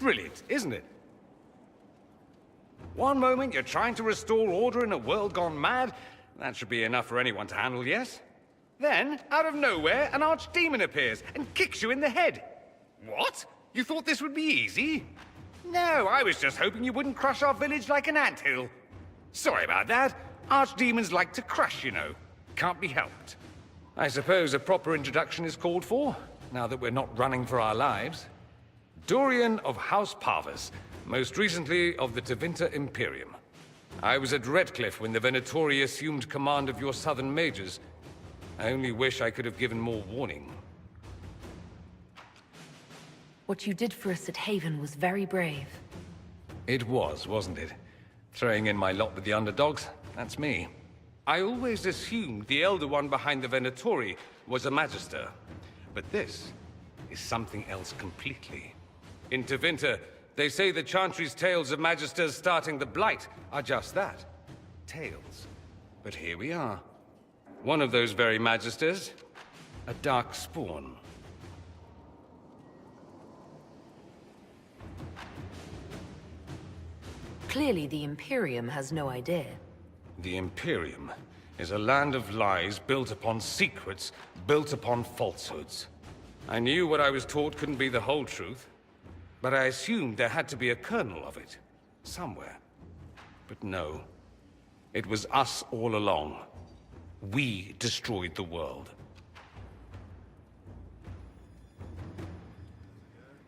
Brilliant, isn't it? One moment you're trying to restore order in a world gone mad. That should be enough for anyone to handle, yes? Then, out of nowhere, an archdemon appears and kicks you in the head. What? You thought this would be easy? No, I was just hoping you wouldn't crush our village like an anthill. Sorry about that. Archdemons like to crush, you know. Can't be helped. I suppose a proper introduction is called for, now that we're not running for our lives. Dorian of House Parvus, most recently of the Tevinter Imperium. I was at Redcliffe when the Venatori assumed command of your southern mages. I only wish I could have given more warning. What you did for us at Haven was very brave. It was, wasn't it? Throwing in my lot with the underdogs, that's me. I always assumed the Elder One behind the Venatori was a Magister. But this is something else completely. In Tevinter, they say the Chantry's tales of Magisters starting the Blight are just that. Tales. But here we are. One of those very Magisters, a dark spawn. Clearly the Imperium has no idea. The Imperium is a land of lies built upon secrets, built upon falsehoods. I knew what I was taught couldn't be the whole truth, but I assumed there had to be a kernel of it, somewhere. But no, it was us all along. We destroyed the world.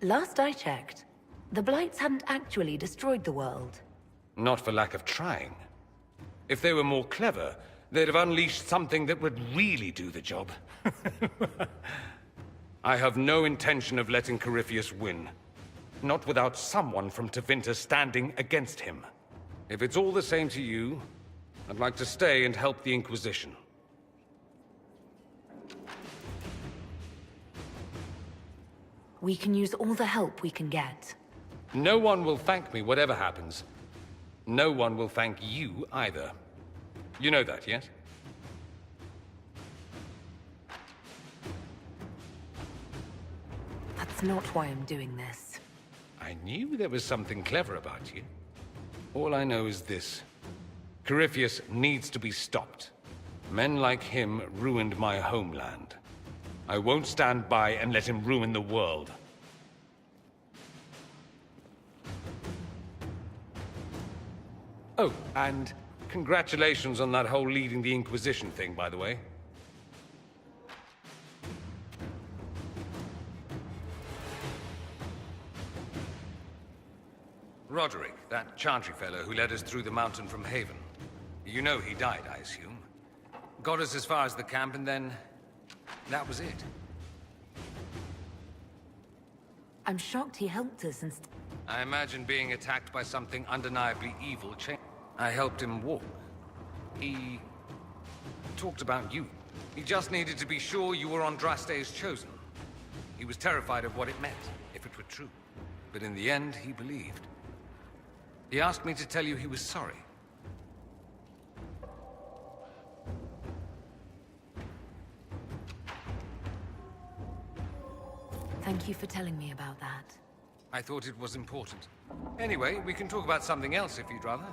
Last I checked, the Blights hadn't actually destroyed the world. Not for lack of trying. If they were more clever, they'd have unleashed something that would really do the job. I have no intention of letting Corypheus win. Not without someone from Tevinter standing against him. If it's all the same to you, I'd like to stay and help the Inquisition. We can use all the help we can get. No one will thank me, whatever happens. No one will thank you either. You know that, yes? That's not why I'm doing this. I knew there was something clever about you. All I know is this. Corypheus needs to be stopped. Men like him ruined my homeland. I won't stand by and let him ruin the world. Oh, and congratulations on that whole leading the Inquisition thing, by the way. Roderick, that Chantry fellow who led us through the mountain from Haven. You know he died, I assume. Got us as far as the camp, and then... that was it. I'm shocked he helped us and... I imagine being attacked by something undeniably evil changed. I helped him walk. He... talked about you. He just needed to be sure you were Andraste's chosen. He was terrified of what it meant, if it were true. But in the end, he believed. He asked me to tell you he was sorry. Thank you for telling me about that. I thought it was important. Anyway, we can talk about something else if you'd rather.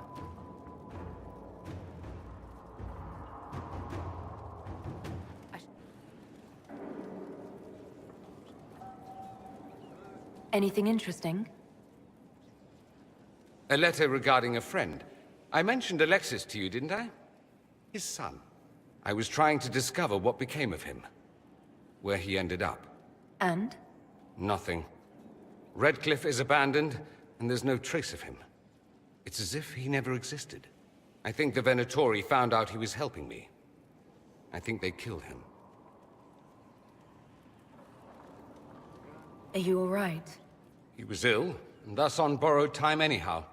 Anything interesting? A letter regarding a friend. I mentioned Alexis to you, didn't I? His son. I was trying to discover what became of him. Where he ended up. And? Nothing. Redcliffe is abandoned, and there's no trace of him. It's as if he never existed. I think the Venatori found out he was helping me. I think they killed him. Are you all right? He was ill, and thus on borrowed time anyhow.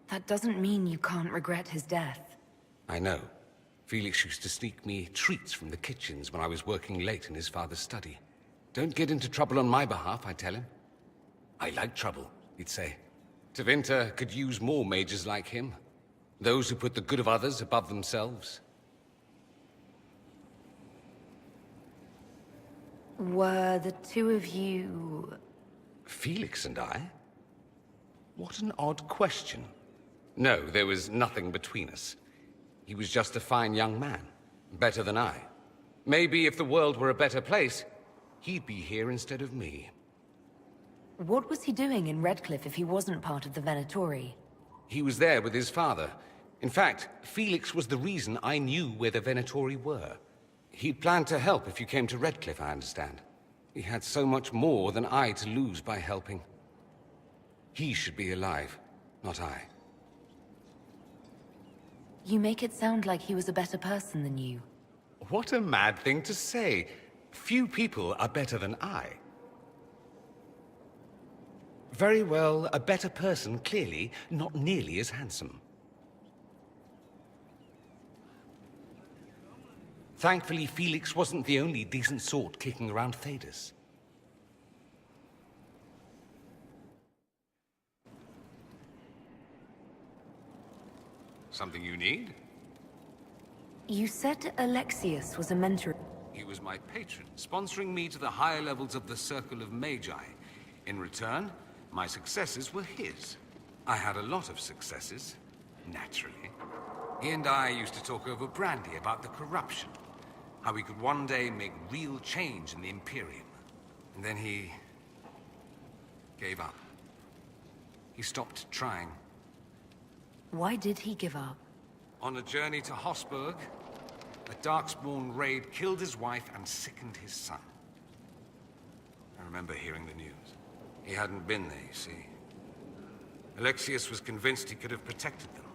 That doesn't mean you can't regret his death. I know. Felix used to sneak me treats from the kitchens when I was working late in his father's study. Don't get into trouble on my behalf, I tell him. I like trouble, he'd say. Tevinter could use more mages like him. Those who put the good of others above themselves. Were the two of you... Felix and I? What an odd question. No, there was nothing between us. He was just a fine young man. Better than I. Maybe if the world were a better place, he'd be here instead of me. What was he doing in Redcliffe if he wasn't part of the Venatori? He was there with his father. In fact, Felix was the reason I knew where the Venatori were. He'd planned to help if you came to Redcliffe, I understand. He had so much more than I to lose by helping. He should be alive, not I. You make it sound like he was a better person than you. What a mad thing to say. Few people are better than I. Very well, a better person, clearly, not nearly as handsome. Thankfully, Felix wasn't the only decent sort kicking around Thedas. Something you need? You said Alexius was a mentor. He was my patron, sponsoring me to the higher levels of the Circle of Magi. In return, my successes were his. I had a lot of successes, naturally. He and I used to talk over brandy about the corruption. How we could one day make real change in the Imperium. And then he gave up. He stopped trying. Why did he give up? On a journey to Hossberg, a Darkspawn raid killed his wife and sickened his son. I remember hearing the news. He hadn't been there, you see. Alexius was convinced he could have protected them.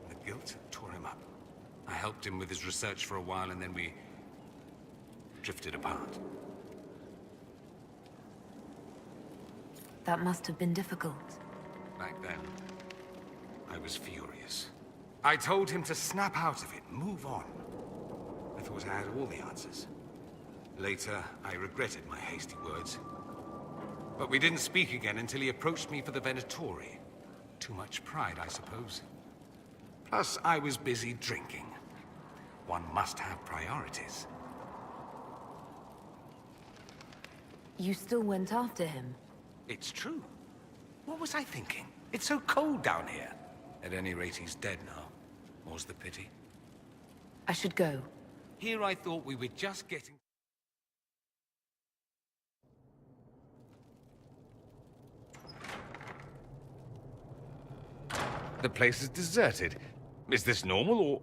And the guilt tore him up. I helped him with his research for a while, and then we drifted apart. That must have been difficult. Back then, I was furious. I told him to snap out of it, move on. I thought I had all the answers. Later, I regretted my hasty words. But we didn't speak again until he approached me for the Venatori. Too much pride, I suppose. Plus, I was busy drinking. One must have priorities. You still went after him? It's true. What was I thinking? It's so cold down here. At any rate, he's dead now. More's the pity. I should go. Here I thought we were just getting... The place is deserted. Is this normal, or...?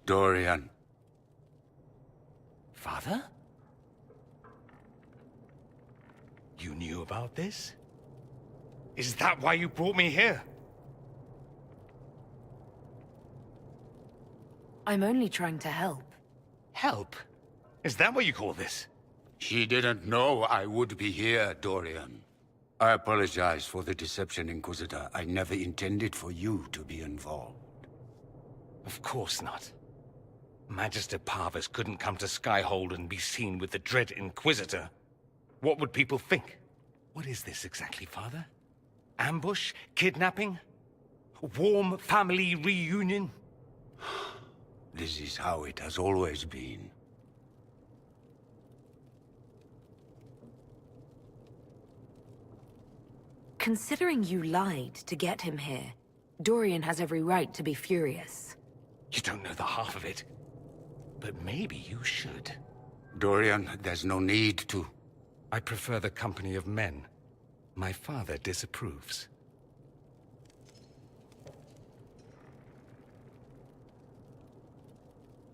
Dorian. Father? You knew about this? Is that why you brought me here? I'm only trying to help. Help? Is that what you call this? She didn't know I would be here, Dorian. I apologize for the deception, Inquisitor. I never intended for you to be involved. Of course not. Magister Parvus couldn't come to Skyhold and be seen with the dread Inquisitor. What would people think? What is this exactly, Father? Ambush? Kidnapping? Warm family reunion? This is how it has always been. Considering you lied to get him here, Dorian has every right to be furious. You don't know the half of it. But maybe you should. Dorian, there's no need to. I prefer the company of men. My father disapproves.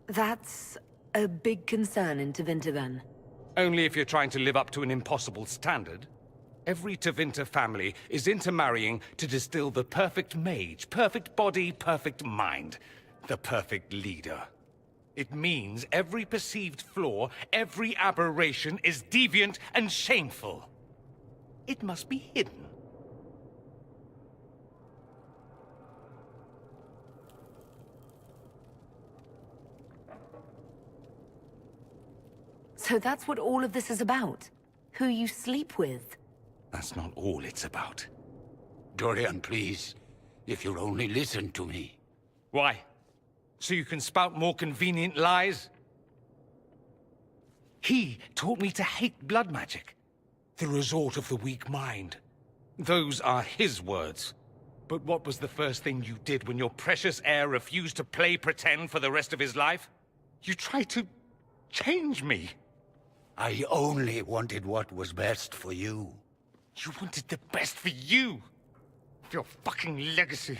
That's a big concern in Tevinter, then. Only if you're trying to live up to an impossible standard. Every Tevinter family is intermarrying to distill the perfect mage, perfect body, perfect mind. The perfect leader. It means every perceived flaw, every aberration is deviant and shameful. It must be hidden. So that's what all of this is about? Who you sleep with? That's not all it's about. Dorian, please. If you'll only listen to me. Why? So you can spout more convenient lies? He taught me to hate blood magic. The resort of the weak mind. Those are his words. But what was the first thing you did when your precious heir refused to play pretend for the rest of his life? You tried to change me. I only wanted what was best for you. You wanted the best for you. For your fucking legacy.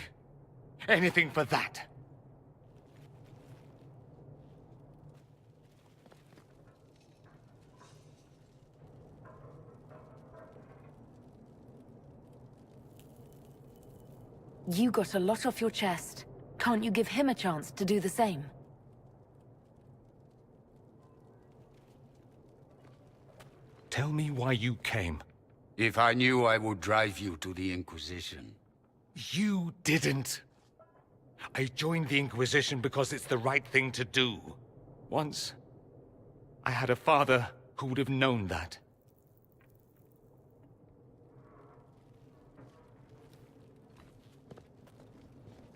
Anything for that. You got a lot off your chest. Can't you give him a chance to do the same? Tell me why you came. If I knew, I would drive you to the Inquisition. You didn't. I joined the Inquisition because it's the right thing to do. Once, I had a father who would have known that.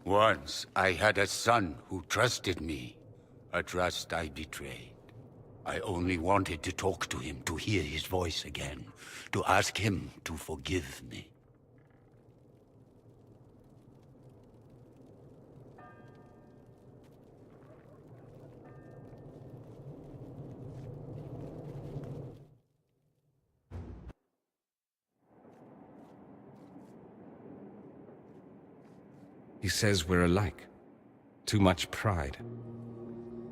Once, I had a son who trusted me. A trust I betrayed. I only wanted to talk to him, to hear his voice again, to ask him to forgive me. He says we're alike. Too much pride.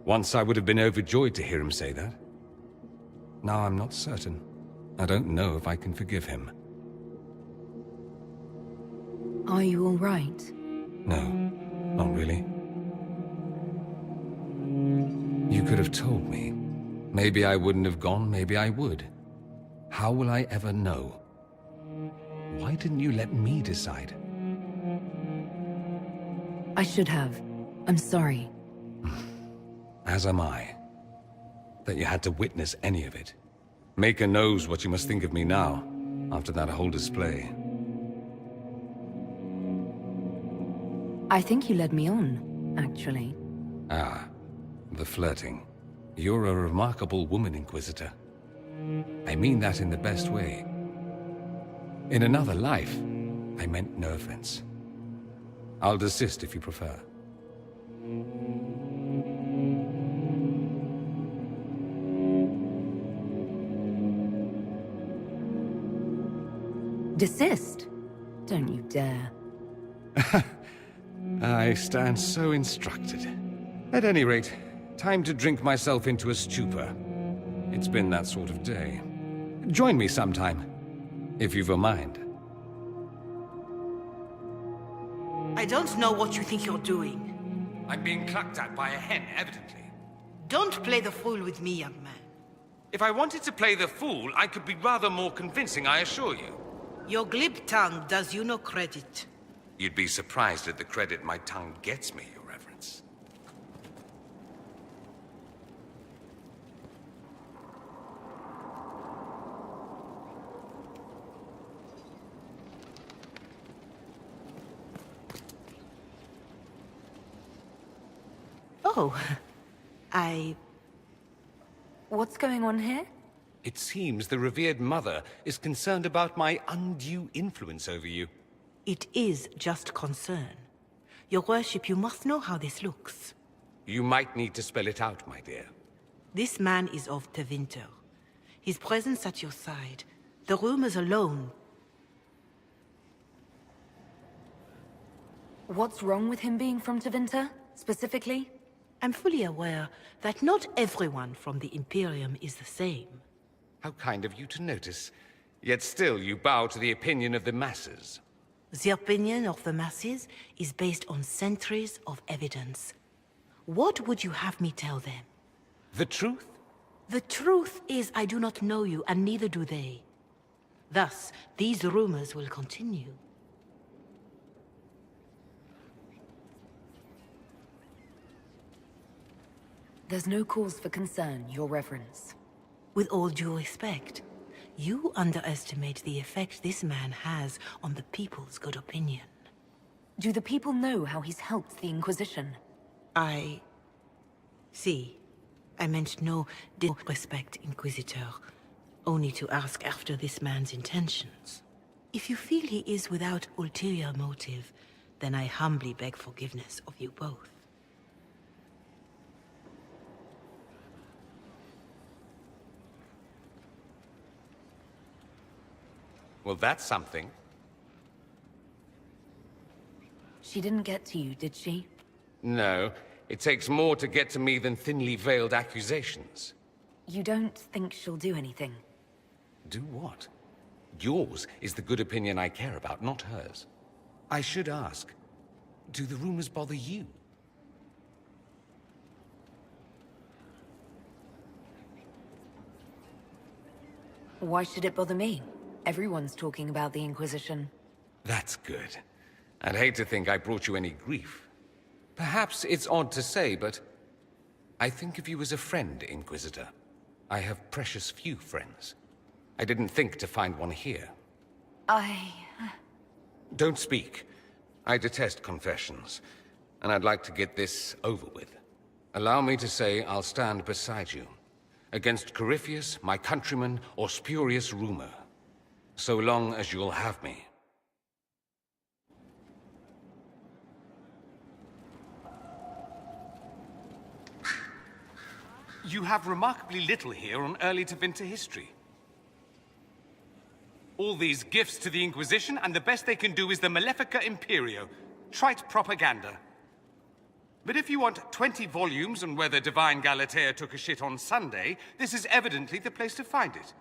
Once I would have been overjoyed to hear him say that. Now I'm not certain. I don't know if I can forgive him. Are you all right? No, not really. You could have told me. Maybe I wouldn't have gone, maybe I would. How will I ever know? Why didn't you let me decide? I should have. I'm sorry. As am I. That you had to witness any of it. Maker knows what you must think of me now, after that whole display. I think you led me on, actually. Ah, the flirting. You're a remarkable woman, Inquisitor. I mean that in the best way. In another life, I meant no offense. I'll desist if you prefer. Desist? Don't you dare. I stand so instructed. At any rate, time to drink myself into a stupor. It's been that sort of day. Join me sometime, if you've a mind. I don't know what you think you're doing. I'm being clucked at by a hen, evidently. Don't play the fool with me, young man. If I wanted to play the fool, I could be rather more convincing, I assure you. Your glib tongue does you no credit. You'd be surprised at the credit my tongue gets me, Your Reverence. Oh, What's going on here? It seems the revered mother is concerned about my undue influence over you. It is just concern. Your worship, you must know how this looks. You might need to spell it out, my dear. This man is of Tevinter. His presence at your side, the rumors alone. What's wrong with him being from Tevinter, specifically? I'm fully aware that not everyone from the Imperium is the same. How kind of you to notice. Yet still you bow to the opinion of the masses. The opinion of the masses is based on centuries of evidence. What would you have me tell them? The truth? The truth is I do not know you, and neither do they. Thus, these rumors will continue. There's no cause for concern, Your Reverence. With all due respect, you underestimate the effect this man has on the people's good opinion. Do the people know how he's helped the Inquisition? See, I meant no disrespect, Inquisitor. only to ask after this man's intentions. If you feel he is without ulterior motive, then I humbly beg forgiveness of you both. Well, that's something. She didn't get to you, did she? No, it takes more to get to me than thinly veiled accusations. You don't think she'll do anything? Do what? Yours is the good opinion I care about, not hers. I should ask, do the rumors bother you? Why should it bother me? Everyone's talking about the Inquisition. That's good. I'd hate to think I brought you any grief. Perhaps it's odd to say, but I think of you as a friend, Inquisitor. I have precious few friends. I didn't think to find one here. Don't speak. I detest confessions, and I'd like to get this over with. Allow me to say I'll stand beside you, against Corypheus, my countrymen, or spurious rumor, so long as you'll have me. You have remarkably little here on early Tevinter history. All these gifts to the Inquisition, and the best they can do is the Malefica Imperio. Trite propaganda. But if you want 20 volumes on whether Divine Galatea took a shit on Sunday, this is evidently the place to find it.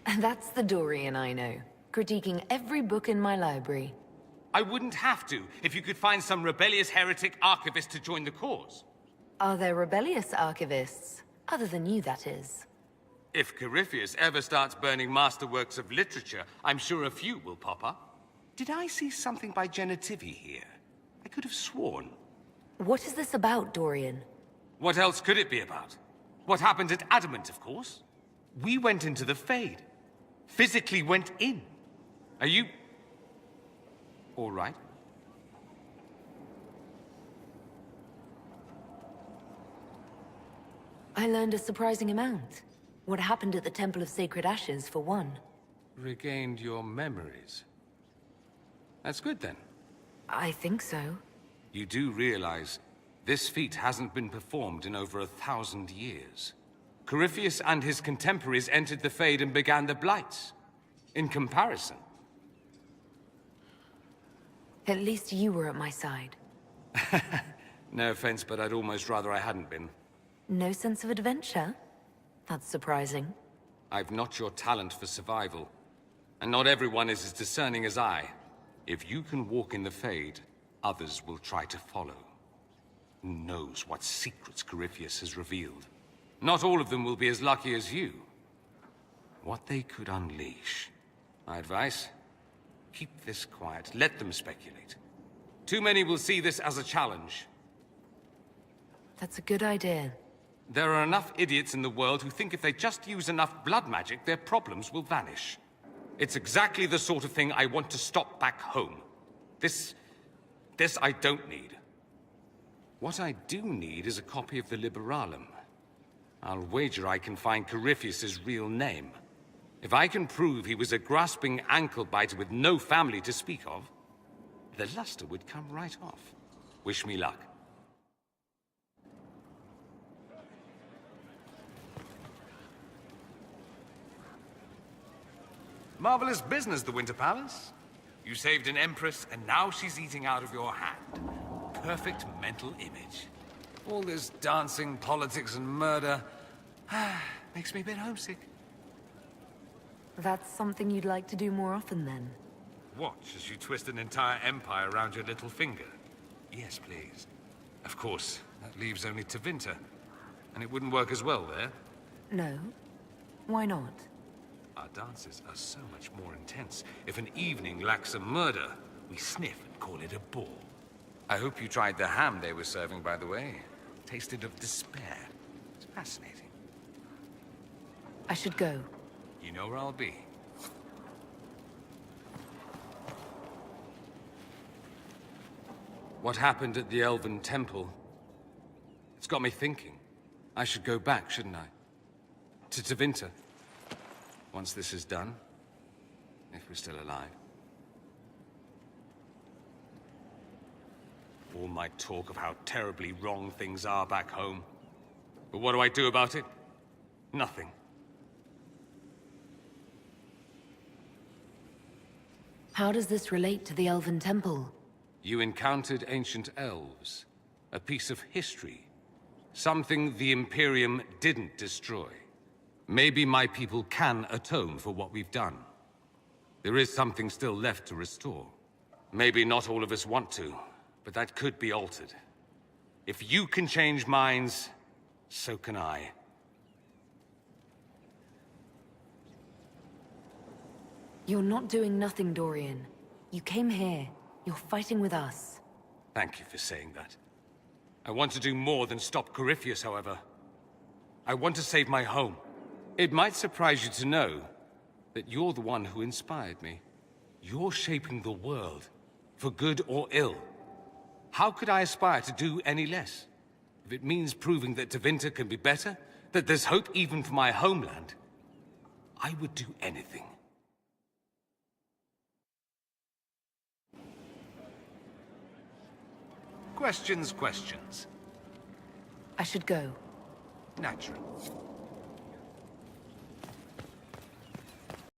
And that's the Dorian I know, critiquing every book in my library. I wouldn't have to, if you could find some rebellious heretic archivist to join the cause. Are there rebellious archivists? Other than you, that is. If Corypheus ever starts burning masterworks of literature, I'm sure a few will pop up. Did I see something by Genitivi here? I could have sworn. What is this about, Dorian? What else could it be about? What happened at Adamant, of course. We went into the Fade. Physically went in. Are you... all right? I learned a surprising amount. What happened at the Temple of Sacred Ashes, for one. Regained your memories. That's good, then. I think so. You do realize this feat hasn't been performed in over 1,000 years. Corypheus and his contemporaries entered the Fade and began the Blights. In comparison... At least you were at my side. No offense, but I'd almost rather I hadn't been. No sense of adventure? That's surprising. I've not your talent for survival. And not everyone is as discerning as I. If you can walk in the Fade, others will try to follow. Who knows what secrets Corypheus has revealed? Not all of them will be as lucky as you. What they could unleash. My advice? Keep this quiet. Let them speculate. Too many will see this as a challenge. That's a good idea. There are enough idiots in the world who think if they just use enough blood magic, their problems will vanish. It's exactly the sort of thing I want to stop back home. This I don't need. What I do need is a copy of the Liberalum. I'll wager I can find Corypheus's real name. If I can prove he was a grasping ankle-biter with no family to speak of, the luster would come right off. Wish me luck. Marvelous business, the Winter Palace. You saved an empress, and now she's eating out of your hand. Perfect mental image. All this dancing, politics, and murder... makes me a bit homesick. That's something you'd like to do more often, then? Watch as you twist an entire empire around your little finger. Yes, please. Of course, that leaves only Tevinter. And it wouldn't work as well there. No. Why not? Our dances are so much more intense. If an evening lacks a murder, we sniff and call it a ball. I hope you tried the ham they were serving, by the way. Tasted of despair. It's fascinating. I should go. You know where I'll be. What happened at the Elven Temple? It's got me thinking. I should go back, shouldn't I? To Tevinter. Once this is done. If we're still alive. All my talk of how terribly wrong things are back home. But what do I do about it? Nothing. How does this relate to the Elven Temple? You encountered ancient elves. A piece of history. Something the Imperium didn't destroy. Maybe my people can atone for what we've done. There is something still left to restore. Maybe not all of us want to, but that could be altered. If you can change minds, so can I. You're not doing nothing, Dorian. You came here. You're fighting with us. Thank you for saying that. I want to do more than stop Corypheus, however. I want to save my home. It might surprise you to know that you're the one who inspired me. You're shaping the world, for good or ill. How could I aspire to do any less? If it means proving that Tevinter can be better, that there's hope even for my homeland, I would do anything. Questions. I should go. Naturally.